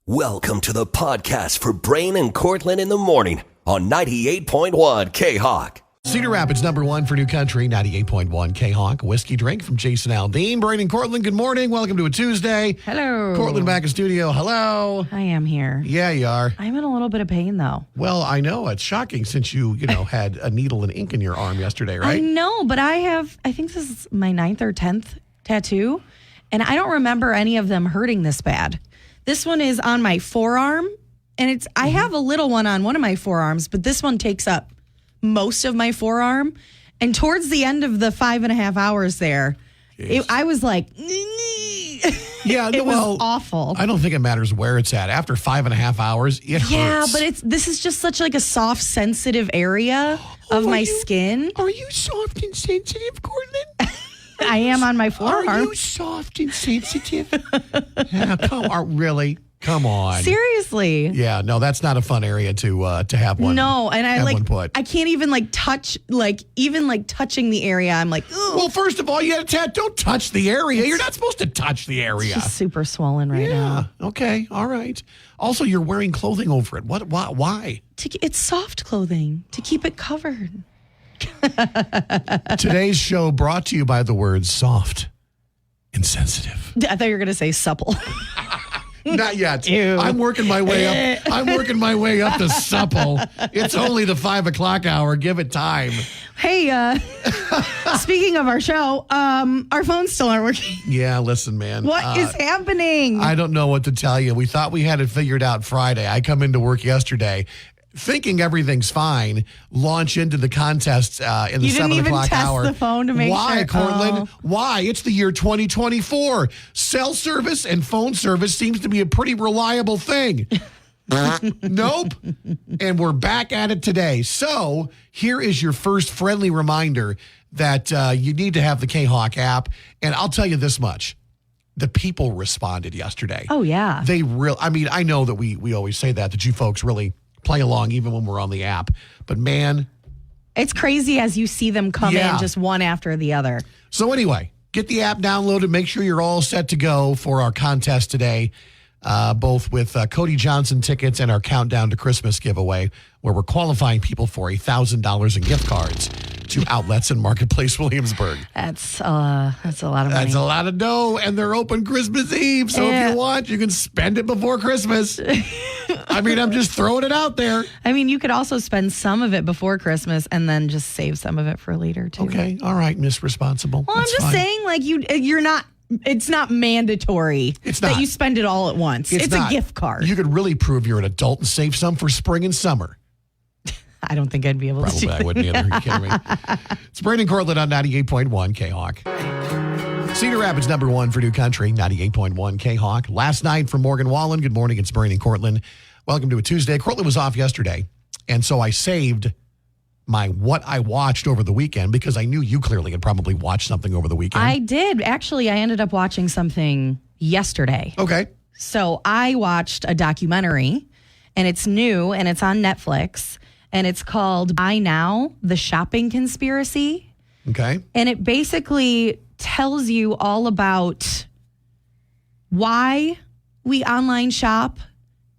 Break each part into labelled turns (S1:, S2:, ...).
S1: Welcome to the podcast for Brain and Courtlin in the morning on 98.1 K-Hawk.
S2: Cedar Rapids, number one for New Country, 98.1 K-Hawk. Whiskey drink from Jason Aldean. Brain and Courtlin, good morning. Welcome to a Tuesday.
S3: Hello.
S2: Courtlin back in studio. Hello.
S3: I am here.
S2: Yeah, you are.
S3: I'm in a little bit of pain, though.
S2: Well, I know. It's shocking since you had a needle and ink in your arm yesterday, right?
S3: I know, but I think this is my 9th or 10th tattoo, and I don't remember any of them hurting this bad. This one is on my forearm, and I have a little one on one of my forearms, but this one takes up most of my forearm. And towards the end of the 5.5 hours there, I was like,
S2: yeah,
S3: it was awful.
S2: I don't think it matters where it's at. After 5.5 hours, it hurts.
S3: Yeah, but this is just such like a soft, sensitive area of my skin.
S2: Are you soft and sensitive, Courtlin?
S3: I am on my forearm.
S2: Are you soft and sensitive? Yeah, really? Come on.
S3: Seriously.
S2: Yeah, no, that's not a fun area to have one.
S3: No, and I can't even touch, touching the area. I'm like, ugh.
S2: Well, first of all, you had a tattoo. Don't touch the area. You're not supposed to touch the area.
S3: It's just super swollen right now.
S2: Okay. All right. Also, you're wearing clothing over it. What? Why?
S3: It's soft clothing to keep it covered.
S2: Today's show brought to you by the words soft and sensitive.
S3: I thought you were going to say supple.
S2: Not yet.
S3: Ew.
S2: I'm working my way up. I'm working my way up to supple. It's only the 5 o'clock hour. Give it time.
S3: Hey, speaking of our show, our phones still aren't working.
S2: Yeah, listen, man.
S3: What is happening?
S2: I don't know what to tell you. We thought we had it figured out Friday. I come into work yesterday thinking everything's fine, launch into the contest in the 7 o'clock hour.
S3: You didn't even test the phone to make sure?
S2: Why, Courtlin?
S3: Oh.
S2: Why? It's the year 2024. Cell service and phone service seems to be a pretty reliable thing. Nope. And we're back at it today. So here is your first friendly reminder that you need to have the K-Hawk app. And I'll tell you this much. The people responded yesterday.
S3: Oh, yeah.
S2: I know that we always say that you folks really play along even when we're on the app. But man,
S3: it's crazy as you see them come in just one after the other.
S2: So anyway, get the app downloaded. Make sure you're all set to go for our contest today, both with Cody Johnson tickets and our Countdown to Christmas giveaway, where we're qualifying people for $1,000 in gift cards to outlets in Marketplace Williamsburg.
S3: That's a lot of money.
S2: That's a lot of dough, and they're open Christmas Eve. So if you want, you can spend it before Christmas. I'm just throwing it out there.
S3: You could also spend some of it before Christmas and then just save some of it for later, too.
S2: Okay. All right, Miss Responsible.
S3: Well, I'm just saying, you're not, it's not mandatory that you spend it all at once. It's a gift card.
S2: You could really prove you're an adult and save some for spring and summer.
S3: I don't think I'd be able to do that.
S2: I wouldn't either. Are you kidding me? It's Brain and Courtlin on 98.1 K-Hawk. Cedar Rapids, number one for New Country, 98.1 K-Hawk. Last night from Morgan Wallen. Good morning. It's Brain and Courtlin. Welcome to a Tuesday. Courtlin was off yesterday, and so I saved my what I watched over the weekend because I knew you clearly had probably watched something over the weekend.
S3: I did. Actually, I ended up watching something yesterday.
S2: Okay.
S3: So I watched a documentary, and it's new, and it's on Netflix, and it's called Buy Now, The Shopping Conspiracy.
S2: Okay.
S3: And it basically tells you all about why we online shop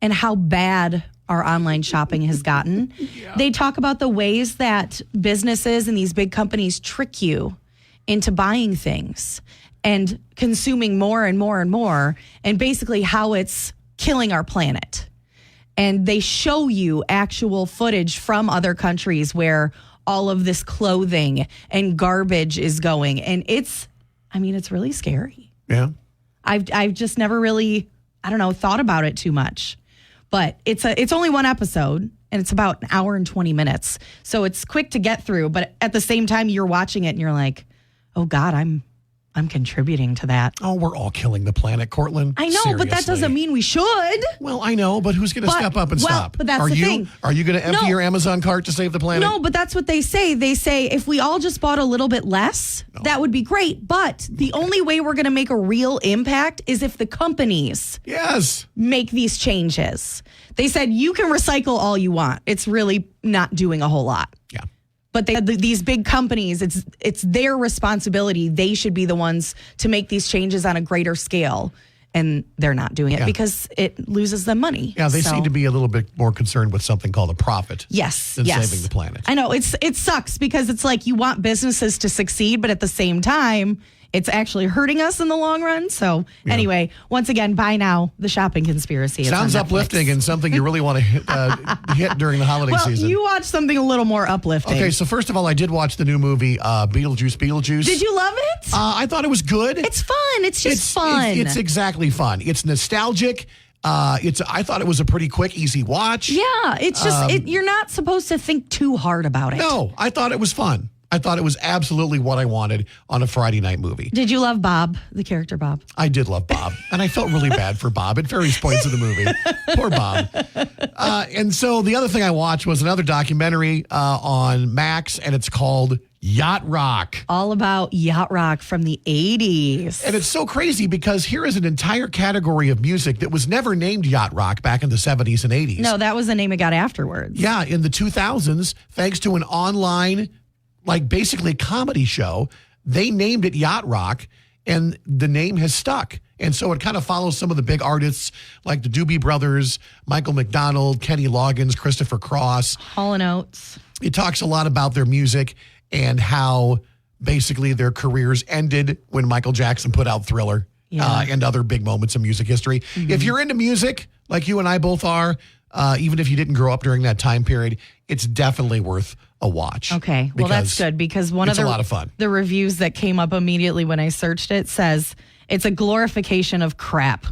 S3: and how bad our online shopping has gotten. Yeah. They talk about the ways that businesses and these big companies trick you into buying things and consuming more and more and more, and basically how it's killing our planet. And they show you actual footage from other countries where all of this clothing and garbage is going. And it's really scary.
S2: Yeah.
S3: I've just never really, thought about it too much. But it's only one episode, and it's about an hour and 20 minutes. So it's quick to get through. But at the same time, you're watching it, and you're like, oh, God, I'm contributing to that.
S2: Oh, we're all killing the planet, Courtlin.
S3: I know, but that doesn't mean we should.
S2: Well, I know, but who's going to step up and stop?
S3: But that's the thing.
S2: Are you going to empty your Amazon cart to save the planet?
S3: No, but that's what they say. They say if we all just bought a little bit less, that would be great. But the only way we're going to make a real impact is if the companies make these changes. They said you can recycle all you want. It's really not doing a whole lot.
S2: Yeah.
S3: But these big companies, it's their responsibility. They should be the ones to make these changes on a greater scale. and they're not doing it because it loses them money.
S2: Yeah, they seem to be a little bit more concerned with something called a profit.
S3: Yes,
S2: than saving the planet.
S3: I know it sucks because it's like you want businesses to succeed, but at the same time, it's actually hurting us in the long run. So anyway, once again, buy now. The Shopping Conspiracy.
S2: Sounds uplifting and something you really want to hit during the holiday season.
S3: You watch something a little more uplifting.
S2: Okay, so first of all, I did watch the new movie Beetlejuice.
S3: Did you love it?
S2: I thought it was good.
S3: It's fun. It's just fun.
S2: It's exactly fun. It's nostalgic. I thought it was a pretty quick, easy watch.
S3: Yeah, it's just you're not supposed to think too hard about it.
S2: No, I thought it was fun. I thought it was absolutely what I wanted on a Friday night movie.
S3: Did you love Bob, the character Bob?
S2: I did love Bob, and I felt really bad for Bob at various points of the movie. Poor Bob. And so the other thing I watched was another documentary on Max, and it's called Yacht Rock.
S3: All about yacht rock from the 80s.
S2: And it's so crazy because here is an entire category of music that was never named yacht rock back in the 70s and 80s.
S3: No, that was the name it got afterwards.
S2: Yeah, in the 2000s, thanks to an online basically comedy show, they named it Yacht Rock, and the name has stuck. And so it kind of follows some of the big artists like the Doobie Brothers, Michael McDonald, Kenny Loggins, Christopher Cross.
S3: Hall & Oates.
S2: It talks a lot about their music and how basically their careers ended when Michael Jackson put out Thriller and other big moments in music history. Mm-hmm. If you're into music, like you and I both are, even if you didn't grow up during that time period, it's definitely worth a watch.
S3: Okay. Well, that's good because one of
S2: a lot of fun.
S3: The reviews that came up immediately when I searched it says it's a glorification of crap.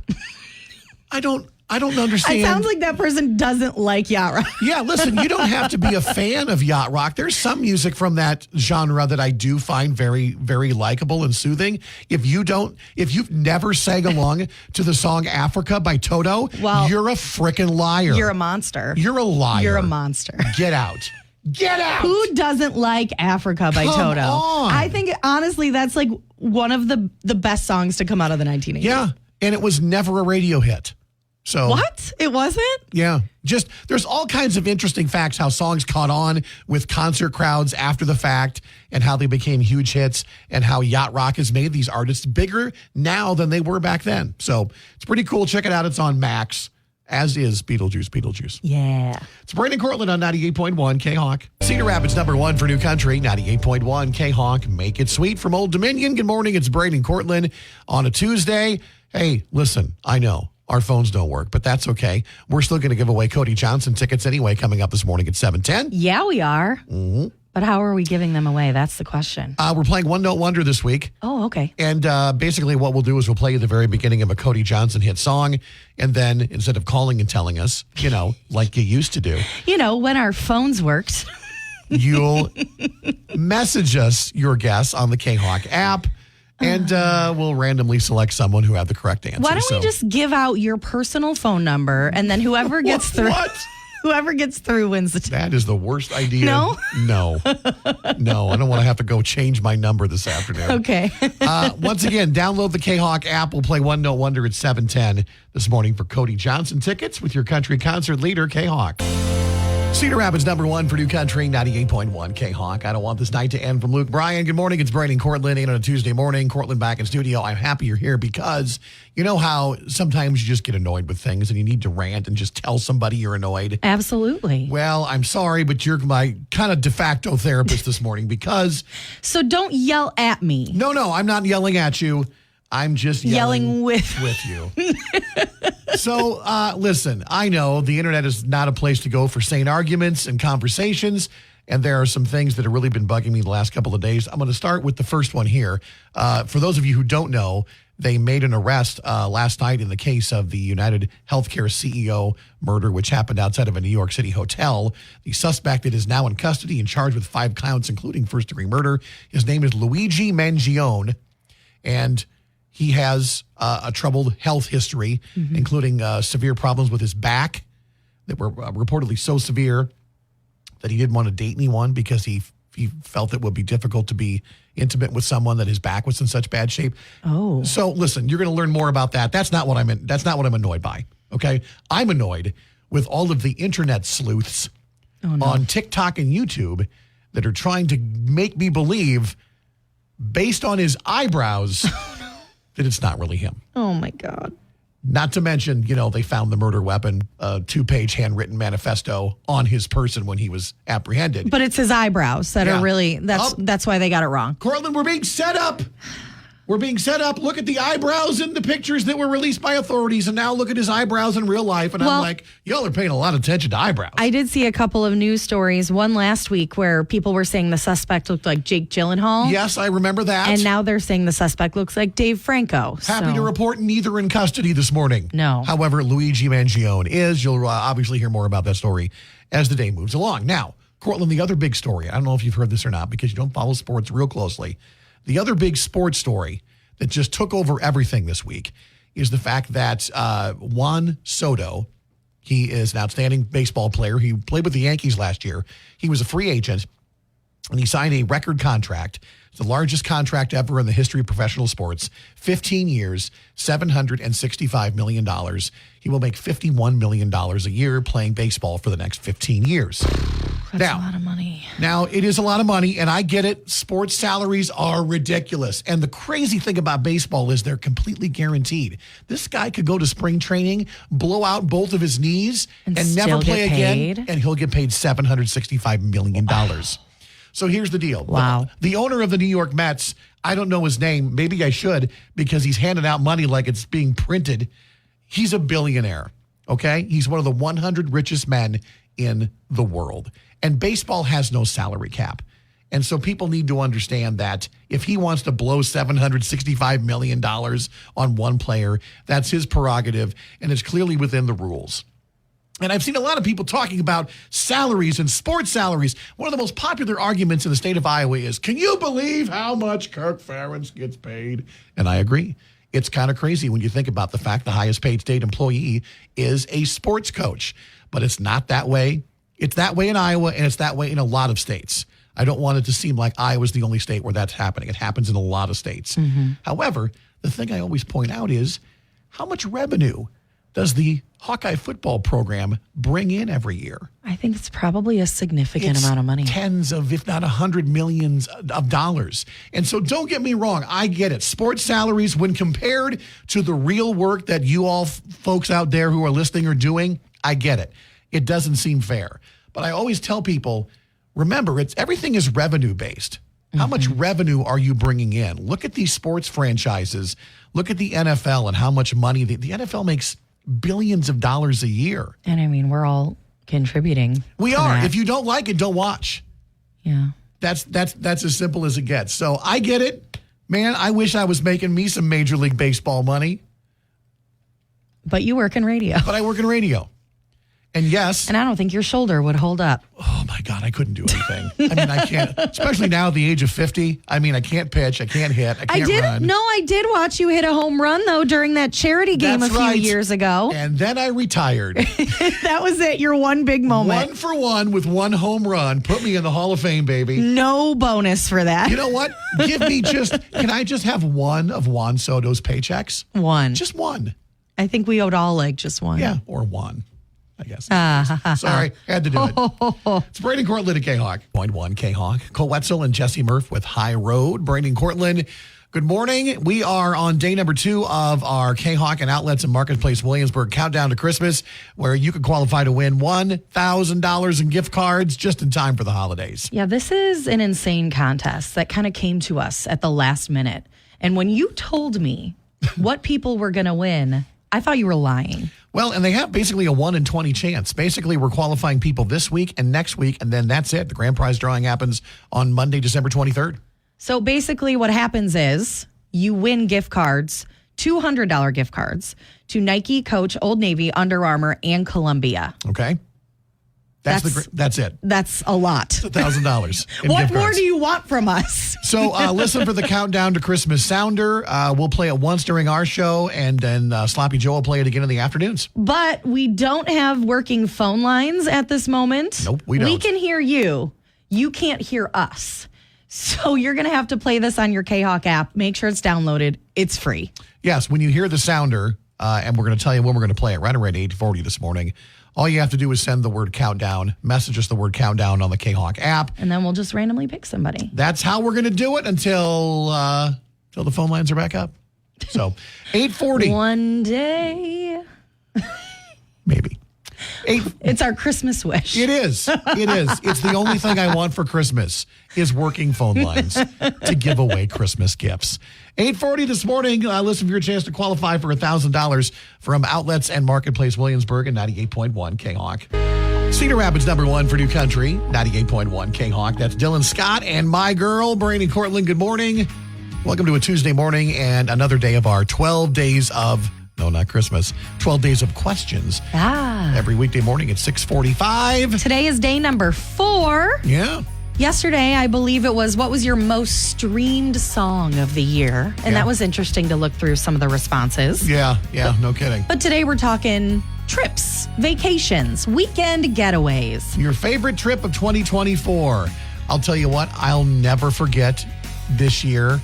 S2: I don't understand.
S3: It sounds like that person doesn't like yacht rock.
S2: Yeah, listen, you don't have to be a fan of yacht rock. There's some music from that genre that I do find very, very likable and soothing. If you've never sang along to the song Africa by Toto,
S3: well,
S2: you're a freaking liar.
S3: You're a monster.
S2: You're a liar.
S3: You're a monster.
S2: Get out. Get out.
S3: Who doesn't like Africa by Toto?
S2: On.
S3: I think, honestly, that's like one of the best songs to come out of the 1980s.
S2: Yeah, and it was never a radio hit. So
S3: what? It wasn't?
S2: Yeah. Just there's all kinds of interesting facts how songs caught on with concert crowds after the fact and how they became huge hits and how yacht rock has made these artists bigger now than they were back then. So it's pretty cool. Check it out. It's on Max, as is Beetlejuice.
S3: Yeah.
S2: It's Brandon Courtlin on 98.1 K-Hawk. Cedar Rapids #1 for New Country, 98.1 K-Hawk. Make it sweet from Old Dominion. Good morning. It's Brandon Courtlin on a Tuesday. Hey, listen, I know our phones don't work, but that's okay. We're still going to give away Cody Johnson tickets anyway coming up this morning at 7:10.
S3: Yeah, we are.
S2: Mm-hmm.
S3: But how are we giving them away? That's the question.
S2: We're playing One Note Wonder this week.
S3: Oh, okay.
S2: And basically what we'll do is we'll play you the very beginning of a Cody Johnson hit song. And then instead of calling and telling us, like you used to do.
S3: When our phones worked.
S2: You'll message us your guess on the K-Hawk app. And we'll randomly select someone who had the correct answer.
S3: Why don't we just give out your personal phone number, and then whoever gets through, whoever gets through wins the
S2: That is the worst idea.
S3: No?
S2: No, I don't want to have to go change my number this afternoon.
S3: Okay.
S2: Once again, download the K-Hawk app. We'll play One Note Wonder at 7:10 this morning for Cody Johnson tickets with your country concert leader, K-Hawk. Cedar Rapids #1 for New Country, 98.1 K-Hawk. I don't want this night to end from Luke Bryan. Good morning. It's Brandon Courtlin in on a Tuesday morning. Courtlin back in studio. I'm happy you're here because you know how sometimes you just get annoyed with things and you need to rant and just tell somebody you're annoyed?
S3: Absolutely.
S2: Well, I'm sorry, but you're my kind of de facto therapist this morning because...
S3: So don't yell at me.
S2: No, I'm not yelling at you. I'm just yelling
S3: with
S2: you. So, listen, I know the internet is not a place to go for sane arguments and conversations, and there are some things that have really been bugging me the last couple of days. I'm going to start with the first one here. For those of you who don't know, they made an arrest last night in the case of the United Healthcare CEO murder, which happened outside of a New York City hotel. The suspect is now in custody and charged with 5 counts, including first-degree murder. His name is Luigi Mangione, and he has a troubled health history, including severe problems with his back that were reportedly so severe that he didn't want to date anyone because he felt it would be difficult to be intimate with someone that his back was in such bad shape.
S3: Oh.
S2: So listen, you're going to learn more about that. That's not what I'm annoyed by. Okay. I'm annoyed with all of the internet sleuths on TikTok and YouTube that are trying to make me believe based on his eyebrows that it's not really him.
S3: Oh, my God.
S2: Not to mention, they found the murder weapon, a 2-page handwritten manifesto on his person when he was apprehended.
S3: But it's his eyebrows that are really, that's why they got it wrong.
S2: Courtlin, we're being set up. We're being set up. Look at the eyebrows in the pictures that were released by authorities, and now look at his eyebrows in real life. And I'm like, y'all are paying a lot of attention to eyebrows.
S3: I did see a couple of news stories, one last week where people were saying the suspect looked like Jake Gyllenhaal.
S2: Yes, I remember that.
S3: And now they're saying the suspect looks like Dave Franco.
S2: Happy to report neither in custody this morning.
S3: No.
S2: However, Luigi Mangione is. You'll obviously hear more about that story as the day moves along. Now, Courtlin, the other big story, I don't know if you've heard this or not because you don't follow sports real closely. The other big sports story that just took over everything this week is the fact that Juan Soto, he is an outstanding baseball player. He played with the Yankees last year. He was a free agent, and he signed a record contract. It's the largest contract ever in the history of professional sports. 15 years, $765 million. He will make $51 million a year playing baseball for the next 15 years.
S3: That's a lot of money.
S2: Now, it is a lot of money, and I get it. Sports salaries are ridiculous. And the crazy thing about baseball is they're completely guaranteed. This guy could go to spring training, blow out both of his knees, and never play again, and he'll get paid $765 million. So here's the deal.
S3: Wow.
S2: The owner of the New York Mets, I don't know his name. Maybe I should because he's handing out money like it's being printed. He's a billionaire, okay? He's one of the 100 richest men in the world. And baseball has no salary cap. And so people need to understand that if he wants to blow $765 million on one player, that's his prerogative, and it's clearly within the rules. And I've seen a lot of people talking about salaries and sports salaries. One of the most popular arguments in the state of Iowa is, can you believe how much Kirk Ferentz gets paid? And I agree. It's kind of crazy when you think about the fact the highest paid state employee is a sports coach. But it's not that way. It's that way in Iowa, and it's that way in a lot of states. I don't want it to seem like Iowa's the only state where that's happening. It happens in a lot of states. Mm-hmm. However, the thing I always point out is how much revenue does the Hawkeye football program bring in every year?
S3: I think it's probably a significant amount of money.
S2: Tens of, if not 100 millions of dollars. And so don't get me wrong. I get it. Sports salaries, when compared to the real work that you all folks out there who are listening are doing, I get it. It doesn't seem fair. But I always tell people, remember, everything is revenue based. How much revenue are you bringing in? Look at these sports franchises. Look at the NFL and how much money the NFL makes billions of dollars a year.
S3: And I mean, we're all contributing.
S2: We are. If you don't like it, don't watch.
S3: Yeah.
S2: That's as simple as it gets. So I get it. Man, I wish I was making me some Major League Baseball money.
S3: But you work in radio.
S2: But I work in radio. And yes.
S3: And I don't think your shoulder would hold up.
S2: Oh, my God, I couldn't do anything. I mean, I can't, especially now at the age of 50. I mean, I can't pitch. I can't hit. I can't run.
S3: No, I did watch you hit a home run, though, during that charity game a few years ago.
S2: And then I retired.
S3: That was it, your one big moment.
S2: 1 for 1 with 1 home run. Put me in the Hall of Fame, baby.
S3: No bonus for that.
S2: You know what? Can I just have one of Juan Soto's paychecks?
S3: One.
S2: Just one.
S3: I think we owed all like just one.
S2: Yeah, or one. I guess. Sorry, had to do it. It's Brandon Courtlin at K-Hawk. 0.1 K-Hawk. Cole Wetzel and Jesse Murph with High Road. Brandon Courtlin, good morning. We are on day number 2 of our K-Hawk and Outlets and Marketplace Williamsburg Countdown to Christmas, where you could qualify to win $1,000 in gift cards just in time for the holidays.
S3: Yeah, this is an insane contest that kind of came to us at the last minute. And when you told me what people were going to win, I thought you were lying.
S2: Well, and they have basically a 1 in 20 chance. Basically, we're qualifying people this week and next week, and then that's it. The grand prize drawing happens on Monday, December 23rd.
S3: So basically what happens is you win gift cards, $200 gift cards to Nike, Coach, Old Navy, Under Armour, and Columbia.
S2: Okay. That's it.
S3: That's a lot.
S2: $1,000.
S3: What more do you want from us?
S2: So listen for the Countdown to Christmas sounder. We'll play it once during our show, and then Sloppy Joe will play it again in the afternoons.
S3: But we don't have working phone lines at this moment.
S2: Nope, we don't.
S3: We can hear you. You can't hear us. So you're going to have to play this on your K-Hawk app. Make sure it's downloaded. It's free.
S2: Yes, when you hear the sounder, and we're going to tell you when we're going to play it right around 8:40 this morning, all you have to do is send the word countdown, message us the word countdown on the K-Hawk app.
S3: And then we'll just randomly pick somebody.
S2: That's how we're going to do it until the phone lines are back up. So 8:40.
S3: One day.
S2: Maybe.
S3: It's our Christmas wish.
S2: It is. It is. It's the only thing I want for Christmas is working phone lines to give away Christmas gifts. 8:40 this morning. Listen for your chance to qualify for $1,000 from Outlets and Marketplace Williamsburg and 98.1 K-Hawk. Cedar Rapids #1 for New Country, 98.1 K-Hawk. That's Dylan Scott and my girl, Brandon Courtlin. Good morning. Welcome to a Tuesday morning and another day of our 12 days of, no, not Christmas, 12 days of questions. Every weekday morning at 6:45.
S3: Today is day number 4.
S2: Yeah.
S3: Yesterday, I believe it was, what was your most streamed song of the year? And that was interesting to look through some of the responses.
S2: Yeah, no kidding.
S3: But today we're talking trips, vacations, weekend getaways.
S2: Your favorite trip of 2024. I'll tell you what, I'll never forget this year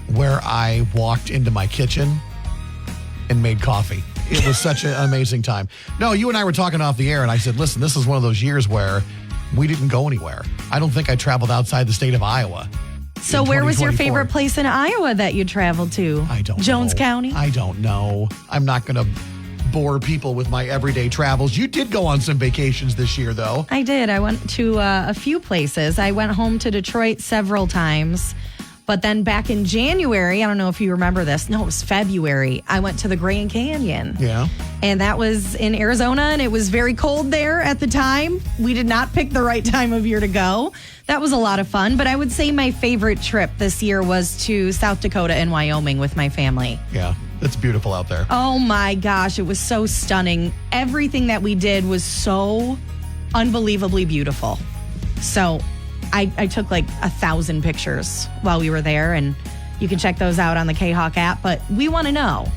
S2: where I walked into my kitchen and made coffee. It was such an amazing time. No, you and I were talking off the air, and I said, listen, this is one of those years where we didn't go anywhere. I don't think I traveled outside the state of Iowa.
S3: So where was your favorite place in Iowa that you traveled to?
S2: I don't know.
S3: Jones County?
S2: I don't know. I'm not going to bore people with my everyday travels. You did go on some vacations this year, though.
S3: I did. I went to a few places. I went home to Detroit several times. But then back in January, I don't know if you remember this. No, it was February. I went to the Grand Canyon.
S2: Yeah.
S3: And that was in Arizona, and it was very cold there at the time. We did not pick the right time of year to go. That was a lot of fun. But I would say my favorite trip this year was to South Dakota and Wyoming with my family.
S2: Yeah, it's beautiful out there.
S3: Oh my gosh, it was so stunning. Everything that we did was so unbelievably beautiful. So I took like 1,000 pictures while we were there, and you can check those out on the K-Hawk app. But we want to know,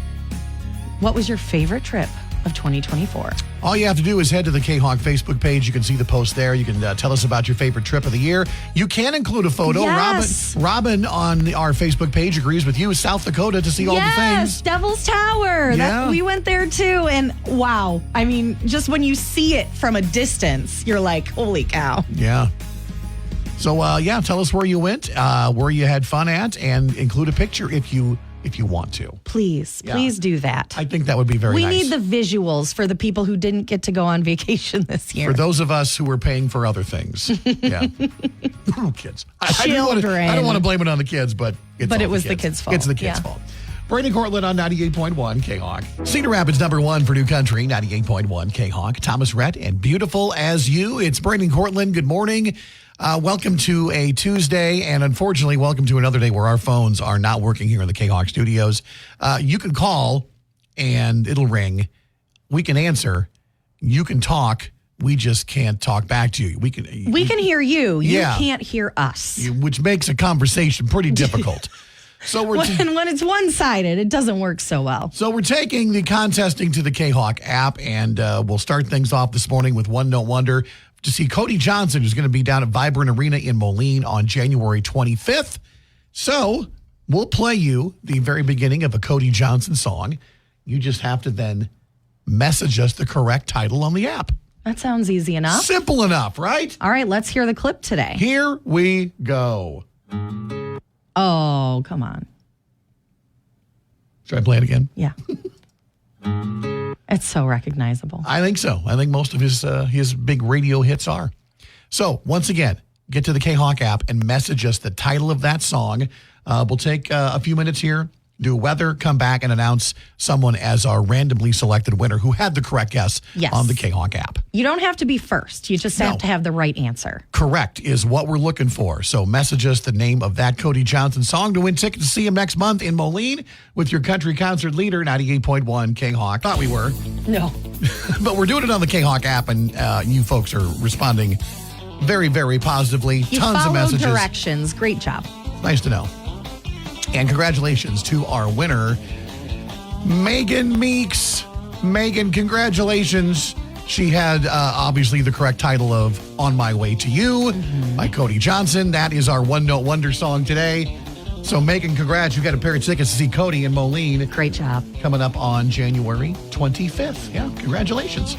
S3: what was your favorite trip of 2024?
S2: All you have to do is head to the K-Hawk Facebook page. You can see the post there. You can tell us about your favorite trip of the year. You can include a photo.
S3: Yes.
S2: Robin on our Facebook page agrees with you. South Dakota to see all the things.
S3: Yes, Devil's Tower.
S2: Yeah.
S3: We went there too. And wow, I mean, just when you see it from a distance, you're like, holy cow.
S2: Yeah. So, tell us where you went, where you had fun at, and include a picture if you want to.
S3: Please do that.
S2: I think that would be very nice.
S3: We need the visuals for the people who didn't get to go on vacation this year.
S2: For those of us who were paying for other things. Yeah. Kids. I don't want to blame it on the kids, but
S3: it was the kids' fault.
S2: It's the kids' fault. Brandon Courtlin on 98.1 K-Hawk. Cedar Rapids #1 for New Country, 98.1 K-Hawk. Thomas Rhett and Beautiful as You. It's Brandon Courtlin. Good morning. Welcome to a Tuesday, and unfortunately, welcome to another day where our phones are not working here in the K-Hawk studios. You can call, and it'll ring. We can answer. You can talk. We just can't talk back to you. We can
S3: hear you. You can't hear us.
S2: Which makes a conversation pretty difficult. So when
S3: it's one-sided, it doesn't work so well.
S2: So we're taking the contesting to the K-Hawk app, and we'll start things off this morning with One Note Wonder to see Cody Johnson, who's going to be down at Vibrant Arena in Moline on January 25th. So we'll play you the very beginning of a Cody Johnson song. You just have to then message us the correct title on the app.
S3: That sounds easy enough.
S2: Simple enough, right?
S3: All right, let's hear the clip today.
S2: Here we go.
S3: Oh, come on.
S2: Should I play it again?
S3: Yeah. It's so recognizable.
S2: I think so. I think most of his big radio hits are. So, once again, get to the K-Hawk app and message us the title of that song. We'll take a few minutes here, do weather, come back and announce someone as our randomly selected winner who had the correct guess on the K-Hawk app.
S3: You don't have to be first. You just have to have the right answer.
S2: Correct is what we're looking for. So message us the name of that Cody Johnson song to win tickets to see him next month in Moline with your country concert leader, 98.1 K-Hawk. Thought we were.
S3: No.
S2: But we're doing it on the K-Hawk app, and you folks are responding very, very positively.
S3: You
S2: Tons of messages.
S3: Directions. Great job.
S2: Nice to know. And congratulations to our winner, Megan Meeks. Megan, congratulations. She had obviously the correct title of On My Way to You by Cody Johnson. That is our One Note Wonder song today. So Megan, congrats. You got a pair of tickets to see Cody in Moline.
S3: Great job.
S2: Coming up on January 25th. Yeah, congratulations.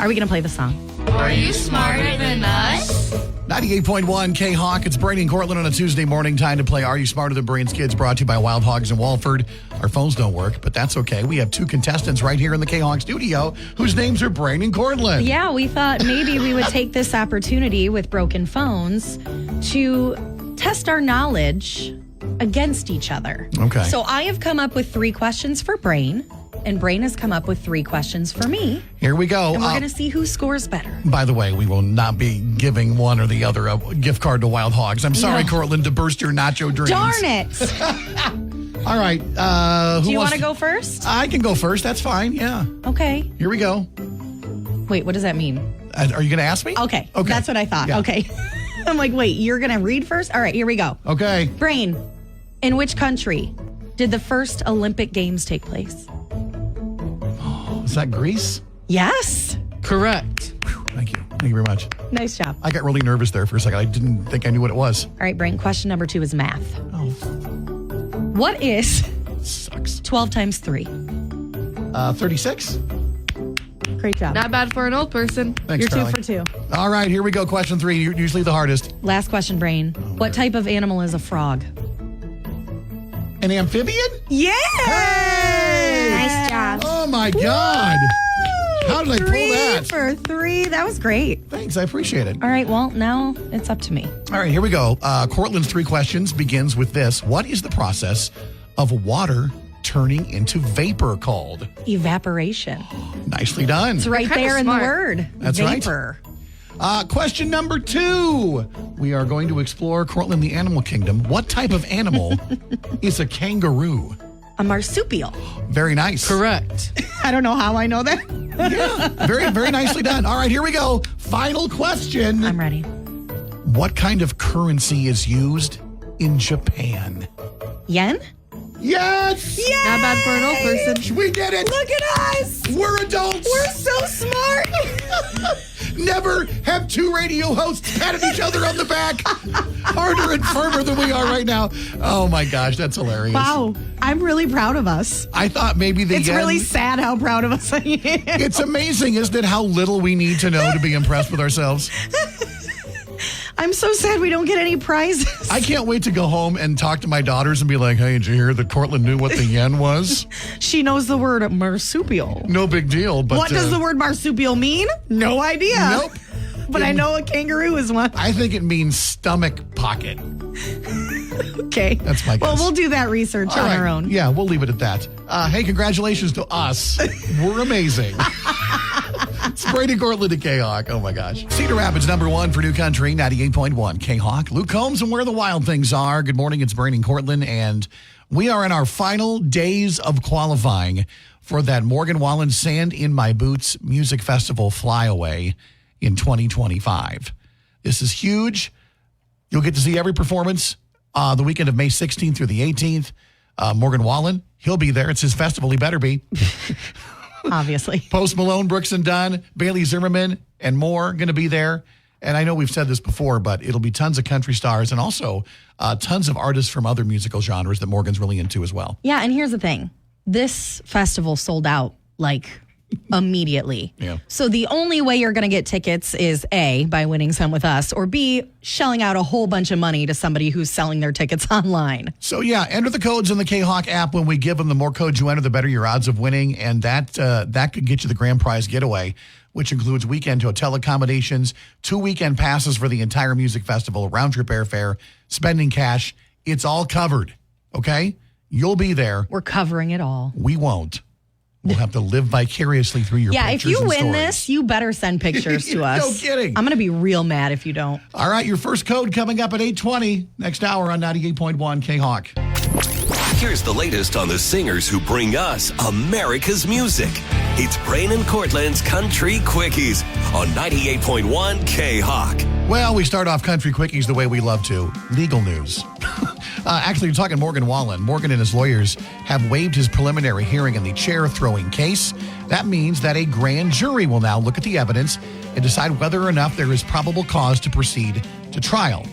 S3: Are we going to play the song?
S4: Are you smarter than us?
S2: 98.1 K-Hawk. It's Brady and Courtland on a Tuesday morning. Time to play Are You Smarter Than Brains Kids, brought to you by Wild Hogs in Walford. Our phones don't work, but that's okay. We have two contestants right here in the K-Hawk studio whose names are Brady and Courtland.
S3: Yeah, we thought maybe we would take this opportunity with broken phones to test our knowledge against each other.
S2: Okay.
S3: So I have come up with 3 questions for Brain, and Brain has come up with 3 questions for me.
S2: Here we go.
S3: And we're going to see who scores better.
S2: By the way, we will not be giving one or the other a gift card to Wild Hogs. I'm sorry,
S3: No.
S2: Courtland, to burst your nacho dreams.
S3: Darn it.
S2: All right.
S3: Do you want to go first?
S2: I can go first. That's fine. Yeah.
S3: Okay.
S2: Here we go.
S3: Wait, what does that mean?
S2: Are you going to ask me?
S3: Okay. That's what I thought.
S2: Yeah.
S3: Okay. I'm like, wait, you're going to read first? All right, here we go.
S2: Okay.
S3: Brain, in which country did the first Olympic Games take place?
S2: Is that Greece?
S3: Yes.
S4: Correct.
S2: Thank you. Thank you very much.
S3: Nice job.
S2: I got really nervous there for a second. I didn't think I knew what it was.
S3: All right, Brain, question number 2 is math.
S2: Oh,
S3: What is
S2: sucks.
S3: 12 times 3?
S2: 36?
S3: Great job.
S4: Not bad for an old person.
S2: Thanks,
S3: You're 2
S2: Charlie.
S3: for 2.
S2: All right, here we go. Question 3, usually the hardest.
S3: Last question, Brain. What type of animal is a frog?
S2: An amphibian?
S3: Yeah.
S2: Hey!
S5: Nice job.
S2: Oh, my God. How did I pull
S3: 3
S2: that?
S3: for 3. That was great.
S2: Thanks. I appreciate it.
S3: All right, well, now it's up to me.
S2: All right, here we go. Courtland's 3 questions begins with this. What is the process of water turning into vapor called?
S3: Evaporation.
S2: Nicely done.
S3: It's right
S4: You're kinda
S3: there in the
S4: smart.
S3: word.
S2: That's right.
S3: Vapor.
S2: Question number 2. We are going to explore Courtland, the animal kingdom. What type of animal is a kangaroo?
S3: A marsupial.
S2: Very nice.
S4: Correct.
S3: I don't know how I know that.
S2: Yeah, very, very nicely done. All right, here we go. Final question.
S3: I'm ready.
S2: What kind of currency is used in Japan?
S3: Yen?
S2: Yes!
S4: Not bad for an old person.
S2: We did it!
S3: Look at us.
S2: We're adults!
S3: We're so smart.
S2: Never have 2 radio hosts patted each other on the back harder and firmer than we are right now. Oh my gosh, that's hilarious.
S3: Wow. I'm really proud of us.
S2: I thought maybe the
S3: It's
S2: yen-
S3: really sad how proud of us I am.
S2: It's amazing, isn't it, how little we need to know to be impressed with ourselves?
S3: I'm so sad we don't get any prizes.
S2: I can't wait to go home and talk to my daughters and be like, hey, did you hear that Courtland knew what the yen was?
S3: She knows the word marsupial.
S2: No big deal. But
S3: What does the word marsupial mean? No idea.
S2: Nope.
S3: But I know a kangaroo is one.
S2: I think it means stomach pocket.
S3: Okay.
S2: That's my guess.
S3: Well, we'll do that research
S2: All
S3: on
S2: right.
S3: our own.
S2: Yeah, we'll leave it at that. Hey, congratulations to us. We're amazing. It's Brady Courtland at K-Hawk. Oh, my gosh. Cedar Rapids, number 1 for New Country, 98.1 K-Hawk. Luke Combs and Where the Wild Things Are. Good morning. It's Brady Courtland, and we are in our final days of qualifying for that Morgan Wallen Sand in My Boots Music Festival flyaway in 2025. This is huge. You'll get to see every performance the weekend of May 16th through the 18th. Morgan Wallen, he'll be there. It's his festival. He better be.
S3: Obviously.
S2: Post Malone, Brooks and Dunn, Bailey Zimmerman, and more going to be there. And I know we've said this before, but it'll be tons of country stars and also tons of artists from other musical genres that Morgan's really into as well.
S3: Yeah, and here's the thing. This festival sold out like immediately.
S2: Yeah.
S3: So the only way you're going to get tickets is A, by winning some with us, or B, shelling out a whole bunch of money to somebody who's selling their tickets online.
S2: So yeah, enter the codes in the K-Hawk app. When we give them, the more codes you enter, the better your odds of winning. And that could get you the grand prize getaway, which includes weekend hotel accommodations, 2 weekend passes for the entire music festival, round trip airfare, spending cash. It's all covered. Okay? You'll be there.
S3: We're covering it all.
S2: We won't. We'll have to live vicariously through your
S3: Yeah, if
S2: pictures
S3: you
S2: and
S3: win
S2: stories.
S3: this, you better send pictures to us.
S2: No kidding.
S3: I'm going to be real mad if you don't.
S2: All right, your first code coming up at 8:20 next hour on 98.1 K-Hawk.
S1: Here's the latest on the singers who bring us America's music. It's Brain and Courtland's Country Quickies on 98.1 K-Hawk.
S2: Well, we start off Country Quickies the way we love to. Legal news. Actually, you're talking Morgan Wallen. Morgan and his lawyers have waived his preliminary hearing in the chair-throwing case. That means that a grand jury will now look at the evidence and decide whether or not there is probable cause to proceed to trial.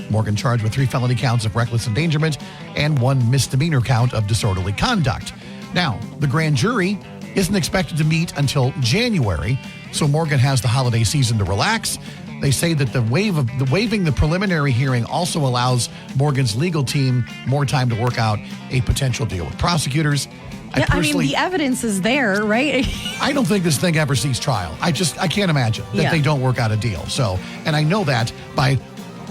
S2: Morgan charged with 3 felony counts of reckless endangerment and 1 misdemeanor count of disorderly conduct. Now, the grand jury isn't expected to meet until January, so Morgan has the holiday season to relax. They say that the waiving the preliminary hearing also allows Morgan's legal team more time to work out a potential deal with prosecutors.
S3: I mean, the evidence is there, right?
S2: I don't think this thing ever sees trial. I can't imagine that they don't work out a deal. So, and I know that by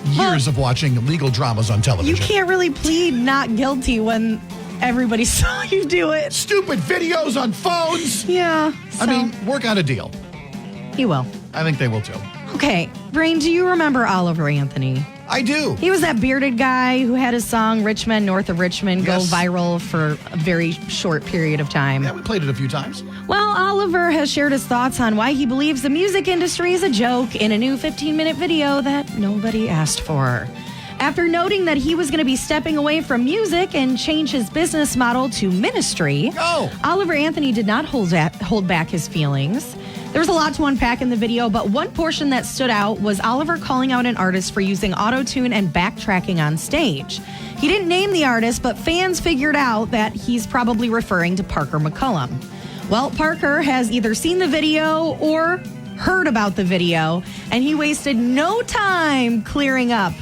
S2: years of watching legal dramas on television.
S3: You can't really plead not guilty when everybody saw you do it.
S2: Stupid videos on phones.
S3: Yeah.
S2: I mean, work out a deal.
S3: You will.
S2: I think they will too.
S3: Okay. Brain, do you remember Oliver Anthony?
S2: I do.
S3: He was that bearded guy who had his song Richmond, North of Richmond go
S2: Yes.
S3: viral for a very short period of time.
S2: Yeah, we played it a few times.
S3: Well, Oliver has shared his thoughts on why he believes the music industry is a joke in a new 15-minute video that nobody asked for. After noting that he was going to be stepping away from music and change his business model to ministry, Oliver Anthony did not hold back his feelings. There was a lot to unpack in the video, but one portion that stood out was Oliver calling out an artist for using auto-tune and backtracking on stage. He didn't name the artist, but fans figured out that he's probably referring to Parker McCullum. Well, Parker has either seen the video or heard about the video, and he wasted no time clearing up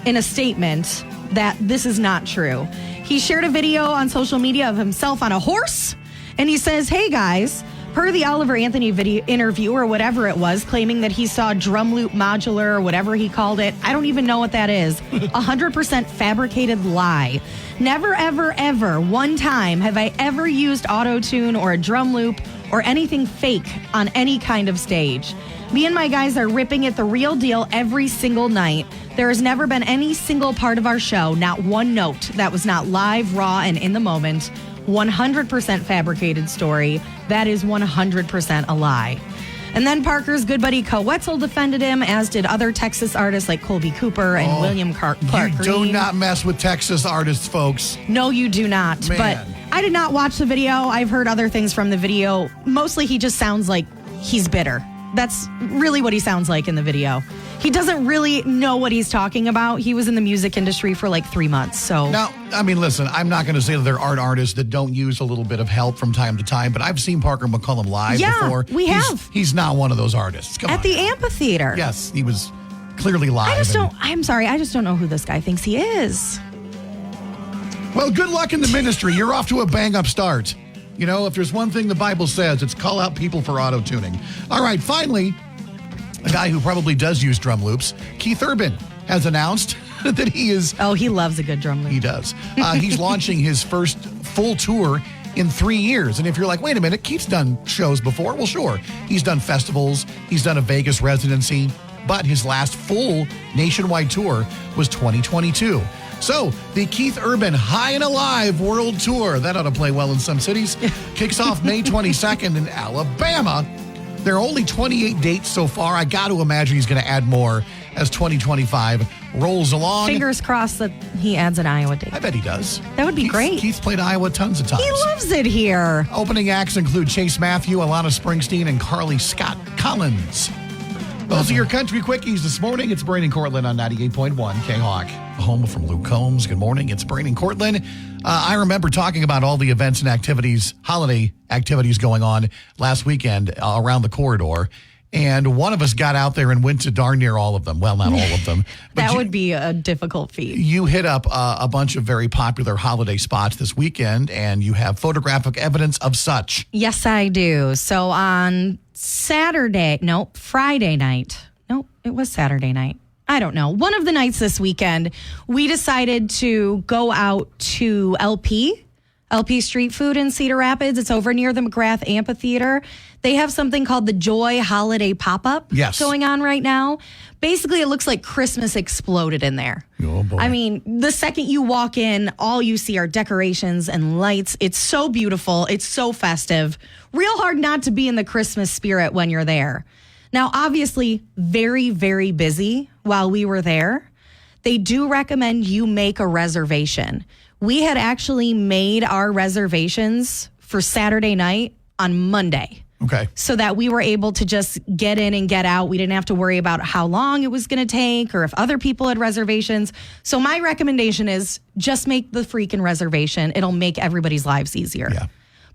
S3: in a statement that this is not true. He shared a video on social media of himself on a horse, and he says, "Hey guys," per the Oliver Anthony video interview or whatever it was, claiming that he saw drum loop modular or whatever he called it. I don't even know what that is. 100% fabricated lie. Never, ever, ever, one time have I ever used auto-tune or a drum loop or anything fake on any kind of stage. Me and my guys are ripping it the real deal every single night. There has never been any single part of our show, not one note, that was not live, raw, and in the moment. 100% fabricated story. That is 100% a lie. And then Parker's good buddy Co Wetzel defended him, as did other Texas artists like Colby Cooper and William Clark Green.
S2: You do not mess with Texas artists, folks.
S3: No, you do not.
S2: Man.
S3: But I did not watch the video. I've heard other things from the video. Mostly he just sounds like he's bitter. That's really what he sounds like in the video. He doesn't really know what he's talking about. He was in the music industry for like 3 months. So
S2: now, I mean, listen, I'm not going to say that there aren't artists that don't use a little bit of help from time to time, but I've seen Parker McCullum live before.
S3: We have.
S2: He's not one of those artists. Come
S3: at
S2: on.
S3: the amphitheater.
S2: Yes, he was clearly live.
S3: I'm sorry. I just don't know who this guy thinks he is.
S2: Well, good luck in the ministry. You're off to a bang-up start. You know, if there's one thing the Bible says, it's call out people for auto-tuning. All right, finally, a guy who probably does use drum loops, Keith Urban, has announced that he is...
S3: Oh, he loves a good drum loop.
S2: He does. He's launching his first full tour in 3 years. And if you're like, wait a minute, Keith's done shows before. Well, sure. He's done festivals. He's done a Vegas residency. But his last full nationwide tour was 2022. So, the Keith Urban High and Alive World Tour, that ought to play well in some cities, kicks off May 22nd in Alabama. There are only 28 dates so far. I got to imagine he's going to add more as 2025 rolls along.
S3: Fingers crossed that he adds an Iowa date.
S2: I bet he does.
S3: That would be great.
S2: Keith's played Iowa tons of times.
S3: He loves it here.
S2: Opening acts include Chase Matthew, Alana Springsteen, and Carly Scott Collins. Those are your country quickies this morning. It's Brain and Courtlin on 98.1 K-Hawk. Home from Luke Combs. Good morning. It's Brain and Courtlin. I remember talking about all the events and activities, holiday activities going on last weekend around the corridor. And one of us got out there and went to darn near all of them. Well, not all of them. But
S3: That would be a difficult feat.
S2: You hit up a bunch of very popular holiday spots this weekend, and you have photographic evidence of such.
S3: Yes, I do. So on Friday night. Nope, it was Saturday night. I don't know. One of the nights this weekend, we decided to go out to LP Street Food in Cedar Rapids. It's over near the McGrath Amphitheater. They have something called the Joy Holiday Pop-Up going on right now. Basically, it looks like Christmas exploded in there.
S2: Oh, boy.
S3: I mean, the second you walk in, all you see are decorations and lights. It's so beautiful. It's so festive. Real hard not to be in the Christmas spirit when you're there. Now, obviously, very, very busy while we were there. They do recommend you make a reservation. We had actually made our reservations for Saturday night on Monday.
S2: Okay.
S3: So that we were able to just get in and get out. We didn't have to worry about how long it was going to take or if other people had reservations. So my recommendation is just make the freaking reservation. It'll make everybody's lives easier.
S2: Yeah.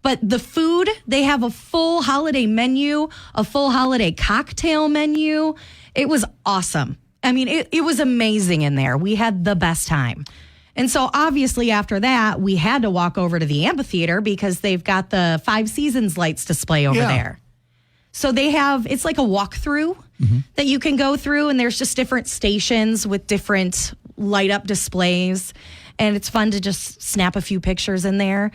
S3: But the food, they have a full holiday menu, a full holiday cocktail menu. It was awesome. I mean, it was amazing in there. We had the best time. And so obviously after that, we had to walk over to the amphitheater because they've got the Five Seasons lights display over there. So they have, it's like a walkthrough that you can go through, and there's just different stations with different light up displays. And it's fun to just snap a few pictures in there.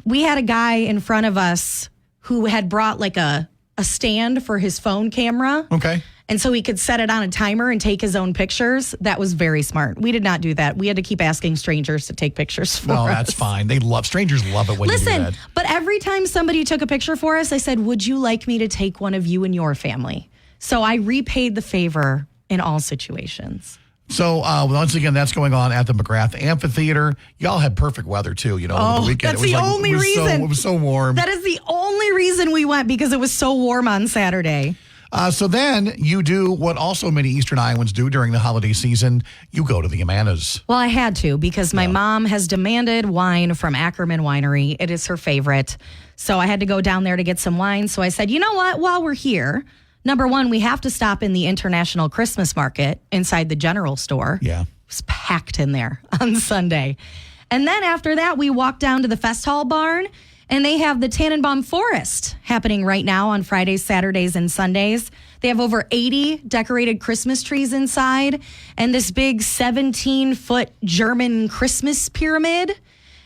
S3: We had a guy in front of us who had brought like a stand for his phone camera.
S2: Okay.
S3: And so he could set it on a timer and take his own pictures. That was very smart. We did not do that. We had to keep asking strangers to take pictures for us.
S2: No, that's fine. Strangers love it when you do that.
S3: Listen, but every time somebody took a picture for us, I said, would you like me to take one of you and your family? So I repaid the favor in all situations.
S2: So once again, that's going on at the McGrath Amphitheater. Y'all had perfect weather too, over the weekend.
S3: That's the only reason.
S2: It was so warm.
S3: That is the only reason we went, because it was so warm on Saturday.
S2: So then you do what also many Eastern Iowans do during the holiday season. You go to the Amanas.
S3: Well, I had to, because my mom has demanded wine from Ackerman Winery. It is her favorite. So I had to go down there to get some wine. So I said, you know what? While we're here, number one, we have to stop in the International Christmas Market inside the general store.
S2: Yeah.
S3: It was packed in there on Sunday. And then after that, we walked down to the Fest Hall barn, and they have the Tannenbaum Forest happening right now on Fridays, Saturdays, and Sundays. They have over 80 decorated Christmas trees inside, and this big 17-foot German Christmas pyramid.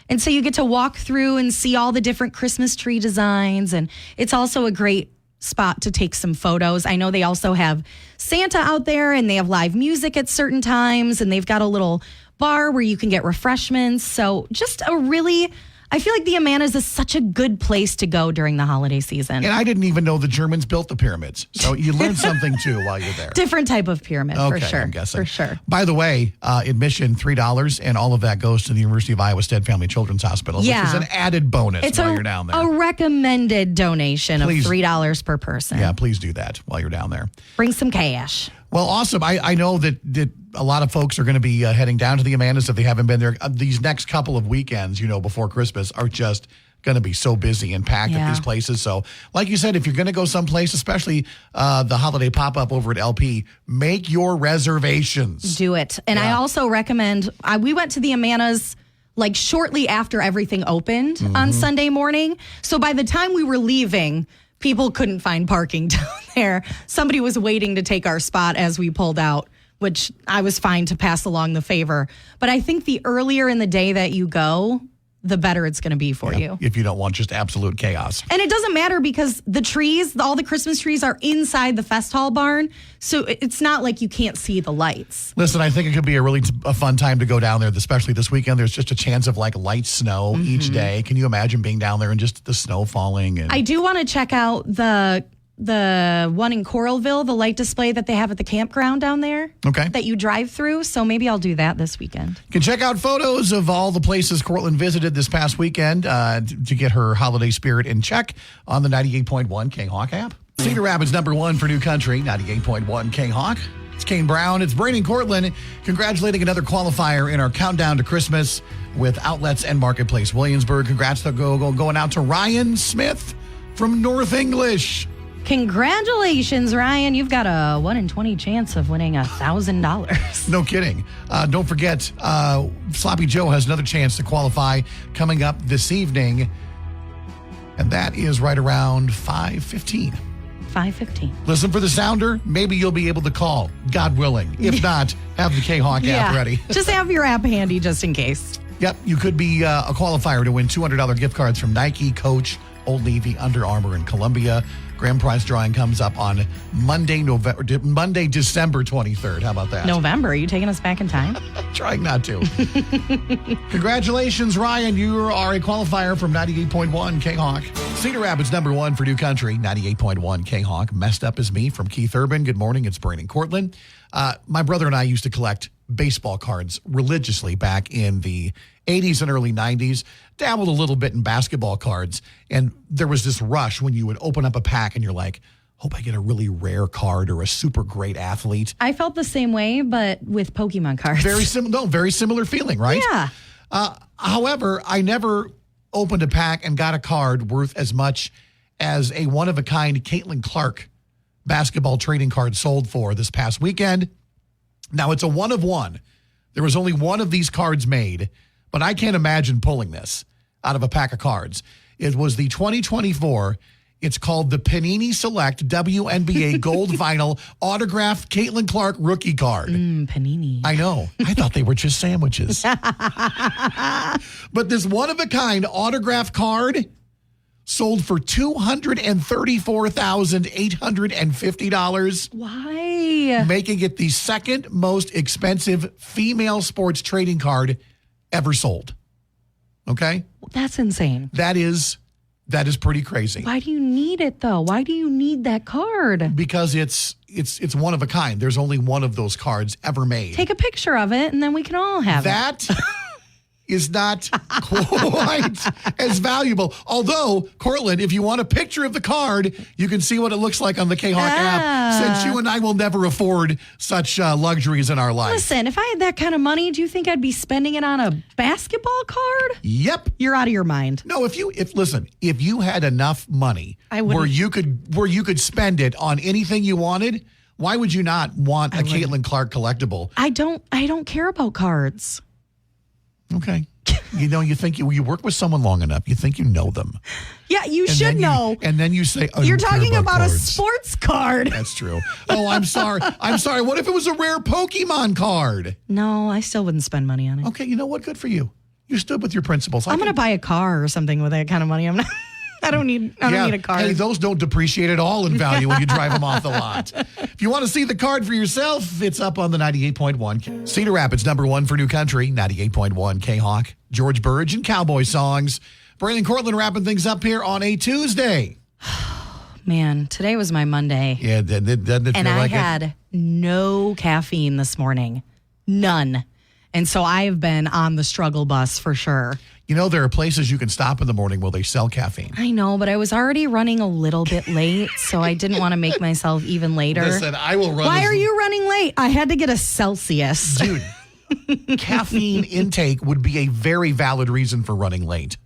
S3: And so you get to walk through and see all the different Christmas tree designs, and it's also a great spot to take some photos. I know they also have Santa out there, and they have live music at certain times, and they've got a little bar where you can get refreshments. So just I feel like the Amanas is such a good place to go during the holiday season.
S2: And I didn't even know the Germans built the pyramids. So you learn something too while you're there.
S3: Different type of pyramid,
S2: Okay,
S3: for sure.
S2: I'm guessing.
S3: For sure.
S2: By the way, admission $3, and all of that goes to the University of Iowa Stead Family Children's Hospital, which is an added bonus while you're down there.
S3: A recommended donation
S2: Please.
S3: of $3 per person.
S2: Yeah, please do that while you're down there.
S3: Bring some cash.
S2: Well, awesome. I know that a lot of folks are going to be heading down to the Amanas if they haven't been there. These next couple of weekends, before Christmas, are just going to be so busy and packed at these places. So, like you said, if you're going to go someplace, especially the holiday pop-up over at LP, make your reservations.
S3: Do it. And I also recommend, we went to the Amanas like shortly after everything opened on Sunday morning. So by the time we were leaving, people couldn't find parking down there. Somebody was waiting to take our spot as we pulled out, which I was fine to pass along the favor. But I think the earlier in the day that you go, the better it's going to be for you.
S2: If you don't want just absolute chaos.
S3: And it doesn't matter, because the trees, all the Christmas trees are inside the Fest Hall barn. So it's not like you can't see the lights.
S2: Listen, I think it could be a fun time to go down there, especially this weekend. There's just a chance of light snow each day. Can you imagine being down there and just the snow falling? And
S3: I do want to check out the one in Coralville, the light display that they have at the campground down there.
S2: Okay.
S3: That you drive through. So maybe I'll do that this weekend.
S2: You can check out photos of all the places Courtlin visited this past weekend to get her holiday spirit in check on the 98.1 K-Hawk app. Cedar Rapids #1 for New Country, 98.1 K-Hawk. It's Kane Brown. It's Brandon Courtlin congratulating another qualifier in our countdown to Christmas with Outlets and Marketplace Williamsburg. Congrats to going out to Ryan Smith from North English.
S3: Congratulations, Ryan. You've got a 1 in 20 chance of winning $1,000.
S2: No kidding. Don't forget, Sloppy Joe has another chance to qualify coming up this evening. And that is right around 5:15.
S3: 5:15.
S2: Listen for the sounder. Maybe you'll be able to call, God willing. If not, have the K-Hawk app ready.
S3: Just have your app handy just in case.
S2: Yep, you could be a qualifier to win $200 gift cards from Nike, Coach, Old Navy, Under Armour, and Columbia. Grand prize drawing comes up on Monday, December 23rd. How about that?
S3: November. Are you taking us back in time?
S2: Trying not to. Congratulations, Ryan. You are a qualifier from 98.1 K-Hawk. Cedar Rapids #1 for New Country, 98.1 K-Hawk. Messed Up Is Me from Keith Urban. Good morning. It's Brandon Courtlin. My brother and I used to collect baseball cards religiously back in the 80s and early 90s, dabbled a little bit in basketball cards. And there was this rush when you would open up a pack and you're like, hope I get a really rare card or a super great athlete.
S3: I felt the same way, but with Pokemon cards.
S2: Very similar feeling, right?
S3: Yeah.
S2: However, I never opened a pack and got a card worth as much as a one-of-a-kind Caitlin Clark basketball trading cards sold for this past weekend. Now, it's a one of one. There was only one of these cards made, but I can't imagine pulling this out of a pack of cards. It was the 2024. It's called the Panini Select WNBA Gold Vinyl Autographed Caitlin Clark Rookie Card.
S3: Panini.
S2: I know. I thought they were just sandwiches. But this one-of-a-kind autograph card sold for $234,850.
S3: Why?
S2: Making it the second most expensive female sports trading card ever sold. Okay?
S3: That's insane.
S2: That is pretty crazy.
S3: Why do you need it though? Why do you need that card?
S2: Because it's one of a kind. There's only one of those cards ever made.
S3: Take a picture of it and then we can all have it.
S2: That is not quite as valuable. Although, Courtlin, if you want a picture of the card, you can see what it looks like on the K-Hawk app, since you and I will never afford such luxuries in our life.
S3: Listen, if I had that kind of money, do you think I'd be spending it on a basketball card?
S2: Yep.
S3: You're out of your mind.
S2: No, if you had enough money
S3: I wouldn't.
S2: where you could spend it on anything you wanted, why would you not want a Caitlin Clark collectible?
S3: I don't care about cards.
S2: Okay. You think you work with someone long enough, you think you know them.
S3: Yeah, you should know.
S2: And then you say,
S3: You're talking about a sports card.
S2: That's true. Oh, I'm sorry. I'm sorry. What if it was a rare Pokemon card?
S3: No, I still wouldn't spend money on it.
S2: Okay, you know what? Good for you. You stood with your principles.
S3: I'm going to buy a car or something with that kind of money. I don't need a car.
S2: Hey, those don't depreciate at all in value when you drive them off the lot. If you want to see the card for yourself, it's up on the 98.1. Cedar Rapids, #1 for new country, 98.1 K-Hawk. George Burge and Cowboy songs. Brandon Courtlin wrapping things up here on a Tuesday.
S3: Man, today was my Monday.
S2: Yeah, doesn't it feel
S3: And I
S2: like
S3: had no caffeine this morning. None. And so I have been on the struggle bus for sure.
S2: You know, there are places you can stop in the morning where they sell caffeine.
S3: I know, but I was already running a little bit late, so I didn't want to make myself even later.
S2: Listen, I will run.
S3: Why are you running late? I had to get a Celsius.
S2: Dude, caffeine intake would be a very valid reason for running late.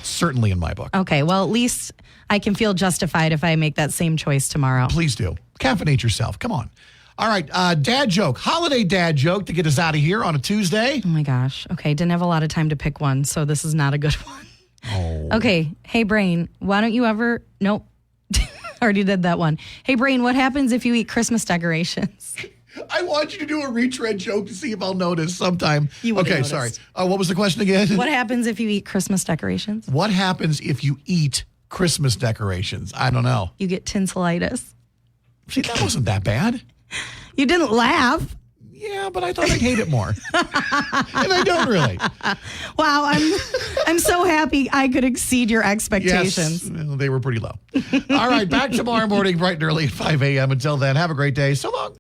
S2: Certainly in my book.
S3: Okay, well, at least I can feel justified if I make that same choice tomorrow.
S2: Please do. Caffeinate yourself. Come on. All right, dad joke, holiday dad joke to get us out of here on a Tuesday.
S3: Oh my gosh. Okay, didn't have a lot of time to pick one, so this is not a good one.
S2: Oh.
S3: Okay, hey Brain, why don't you ever? Nope, already did that one. Hey Brain, what happens if you eat Christmas decorations?
S2: I want you to do a retread joke to see if I'll notice sometime.
S3: You would've
S2: Okay,
S3: noticed.
S2: sorry. What was the question again?
S3: What happens if you eat Christmas decorations?
S2: What happens if you eat Christmas decorations? I don't know.
S3: You get tinselitis.
S2: See, that wasn't that bad.
S3: You didn't laugh.
S2: Yeah, but I thought I'd hate it more. And I don't really.
S3: Wow, I'm so happy I could exceed your expectations.
S2: Yes, well, they were pretty low. All right, back tomorrow morning, bright and early at 5 a.m. Until then, have a great day. So long.